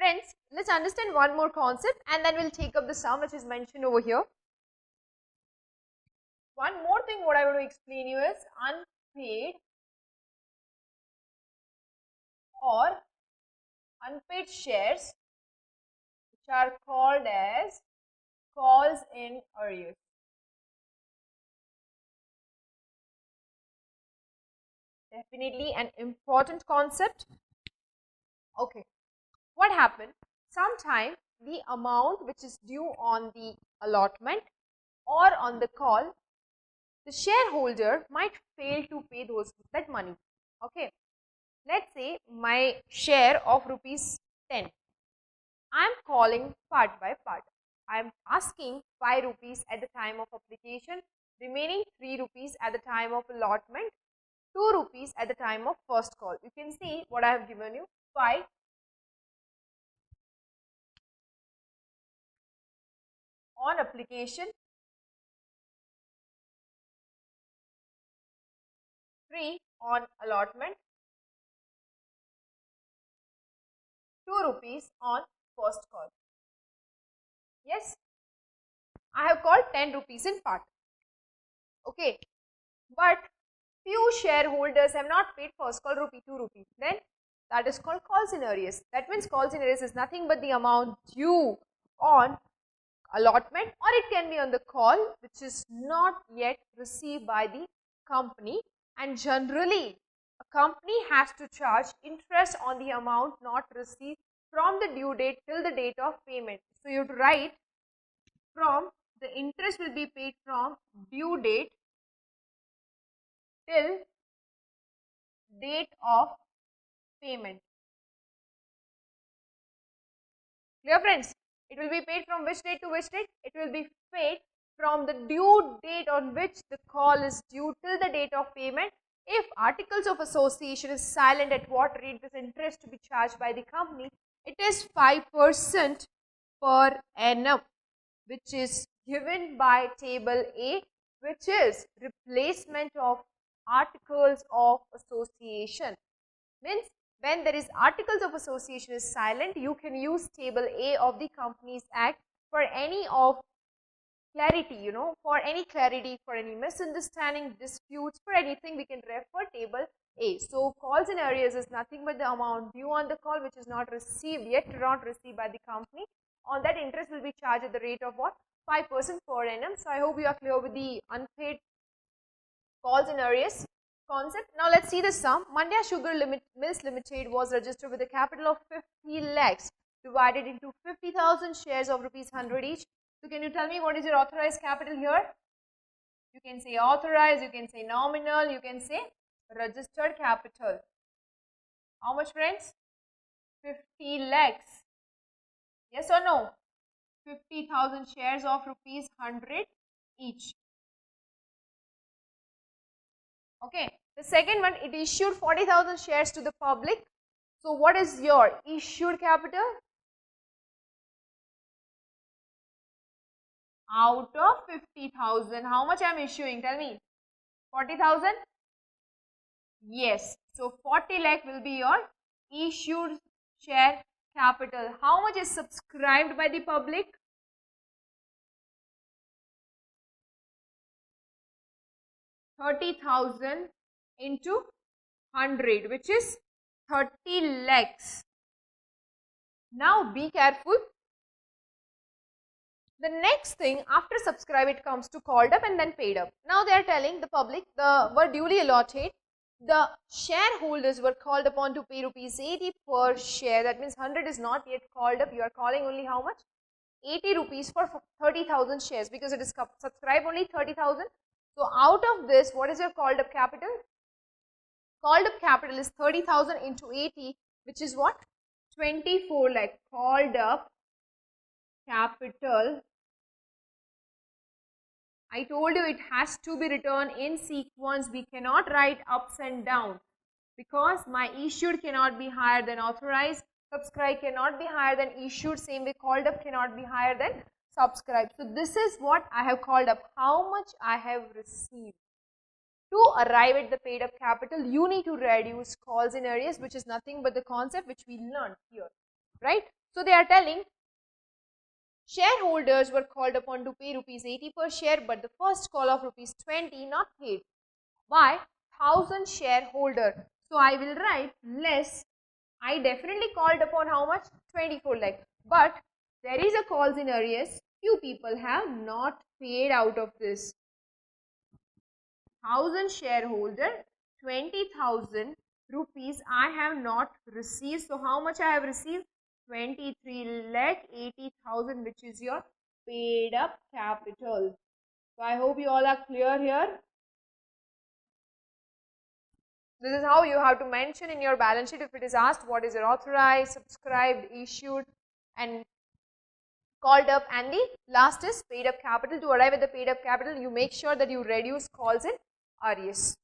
Friends, let's understand one more concept and then we'll take up the sum which is mentioned over here. One more thing what I want to explain you is unpaid or unpaid shares which are called as calls in arrears. Definitely an important concept. Okay, what happened? Sometime the amount which is due on the allotment or on the call, the shareholder might fail to pay that money. Okay, let's say my share of rupees 10. I am calling part by part. I am asking 5 rupees at the time of application, remaining 3 rupees at the time of allotment, 2 rupees at the time of first call. You can see what I have given you, 5 on application, 3 on allotment, 2 rupees on first call. Yes, I have called 10 rupees in part. Okay, but few shareholders have not paid first call rupee, 2 rupees. Then that is called calls in arrears. That means calls in arrears is nothing but the amount due on allotment, or it can be on the call which is not yet received by the company, and generally a company has to charge interest on the amount not received from the due date till the date of payment. So you have to write from the interest will be paid from due date till date of payment. Clear, friends? It will be paid from which date to which date? It will be paid from the due date on which the call is due till the date of payment. If articles of association is silent, at what rate this interest to be charged by the company? It is 5% per annum, which is given by table A, which is replacement of articles of association. Means when there is articles of association is silent, you can use table A of the Companies Act for any of clarity, for any clarity, for any misunderstanding, disputes, for anything we can refer table A. So calls in arrears is nothing but the amount due on the call which is not received, yet not received by the company. On that, interest will be charged at the rate of what? 5% per annum. So I hope you are clear with the unpaid calls in arrears concept. Now let's see the sum. Mandya Sugar Mills Limited was registered with a capital of 50 lakhs divided into 50,000 shares of rupees 100 each. So can you tell me what is your authorized capital here? You can say authorized, you can say nominal, you can say registered capital. How much, friends? 50 lakhs. Yes or no? 50,000 shares of rupees 100 each. Okay, the second one, it issued 40,000 shares to the public. So what is your issued capital? Out of 50,000, how much I am issuing? Tell me. 40,000? Yes. So 40 lakh will be your issued share capital. How much is subscribed by the public? 30,000 into 100, which is 30 lakhs. Now be careful. The next thing after subscribe, it comes to called up and then paid up. Now they are telling the public were duly allotted. The shareholders were called upon to pay rupees 80 per share. That means 100 is not yet called up. You are calling only how much? 80 rupees for 30,000 shares, because it is subscribed only 30,000. So out of this, what is your called up capital? Called up capital is 30,000 into 80, which is what? 24 lakh. Called up capital. I told you it has to be written in sequence. We cannot write ups and down, because my issued cannot be higher than authorized, subscribe cannot be higher than issued, same way called up cannot be higher than subscribed. So this is what I have called up, how much I have received. To arrive at the paid up capital, you need to reduce calls in arrears, which is nothing but the concept which we learned here, right? So they are telling shareholders were called upon to pay rupees 80 per share, but the first call of rupees 20 not paid by 1000 shareholder. So I will write less. I definitely called upon how much? 24 lakh. But there is a calls in arrears. Few people have not paid out of this. 1000 shareholder, 20,000 rupees I have not received. So how much I have received? 23 lakh 80,000, which is your paid up capital. So I hope you all are clear here. This is how you have to mention in your balance sheet if it is asked what is your authorized, subscribed, issued and called up, and the last is paid up capital. To arrive at the paid up capital, you make sure that you reduce calls in arrears.